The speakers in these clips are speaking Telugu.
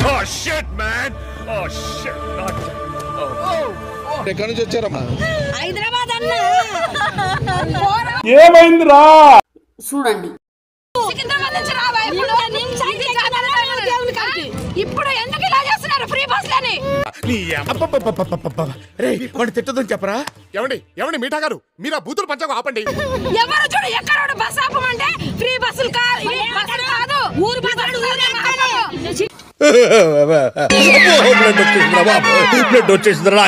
Oh shit man. Oh shit. ఎక్కడి నుంచి వచ్చారమ్మా? హైదరాబాద్ అన్న. ఏమైందిరా? చూడండి. సికింద్రాబాద్ నుంచి రావా ఇప్పుడు ఎందుకు ఇలా చేస్తున్నారు ఫ్రీ బస్ లని? వాడు తిట్టదని చెప్పరా? ఏమండి మీఠా గారు మీరు ఆ బూతులు పంచకు ఆపండి. ఎవరు చూడు ఎక్కడ బస్ ఆపమంటే ఫ్రీ బస్సులు కాదు ఊరు బస్సులు బ్లడ్ వచ్చేసిందిరా.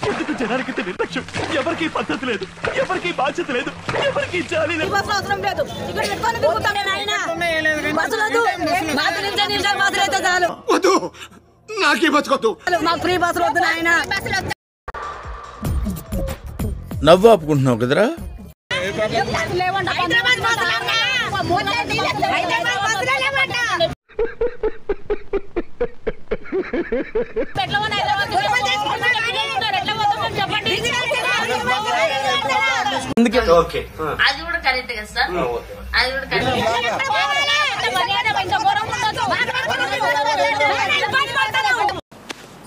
ఎందుకు జనానికి నిర్లక్ష్యం? ఎవరికి పద్ధతి లేదు, ఎవరికి బాధ్యత లేదు, ఎవరికి జాలి లేదు. వద్దు నాకే బతుకొద్దు. నవ్వు ఆపుకుంటున్నావు కదరా? అది కూడా కరెక్ట్ కదా సార్, అది కూడా కరెక్ట్.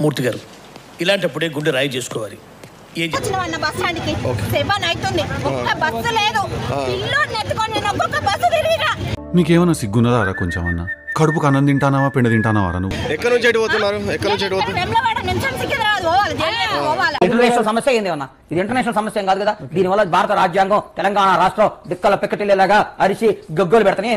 మూర్తి గారు ఇలాంటప్పుడే గుండె రాయి చేసుకోవాలి. బస్ స్టాండ్కి 7 అవుతుంది, ఒక్క బస్సు లేదు. పిల్లోడిని ఎత్తుకొని ఒక్కొక్క బస్సు తిరిగిరా. నీకేమన్నా సిగ్గున్నదారా కొంచెం అన్న? కడుపుకు అన్నం తింటానావా పెండ తింటానావా నువ్వు? ఎక్కడి నుంచి పోతున్నారు? ఇంటర్నేషనల్ సమస్య ఏంది అన్న? ఇది ఇంటర్నేషనల్ సమస్య ఏం కాదు కదా. దీనివల్ల భారత రాజ్యాంగం తెలంగాణ రాష్ట్రం దిక్కల పెక్కటిల్లేలాగా అరిసి గగ్గోలు పెడతానే.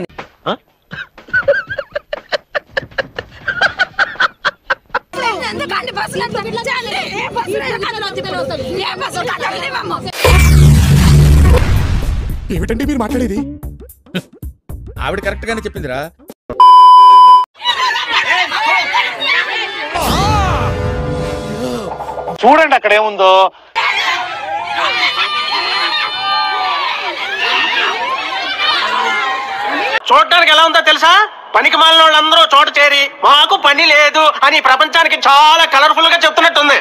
ఏమిటండి మీరు మాట్లాడేది? ఆవిడ కరెక్ట్ గానే చెప్పిందిరా. చూడండి అక్కడ ఏముందో. చూడటానికి ఎలా ఉందో తెలుసా? పనికి మాలిన వాళ్ళందరూ చోట చేరి మాకు పని లేదు అని ప్రపంచానికి చాలా కలర్ఫుల్ గా చెప్తున్నట్టుంది.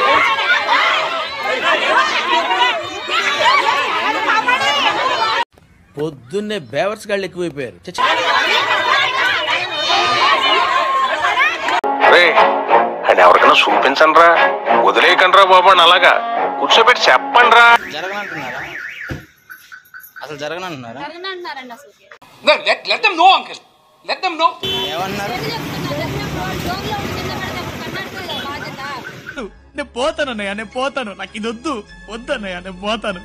పొద్దున్నే బేవర్స్ గాళ్ళు ఎక్కువైపోయారు. అని ఎవరికైనా చూపించండి రా, వదిలేయకండి రా బాబు అని అలాగా కూర్చోబెట్టి చెప్పండి రా. అసలు జరగనంటున్నారా? నేను పోతాను అన్నయ్య, నేను పోతాను. నాకు ఇది వద్దన్నయ్య, నేను పోతాను.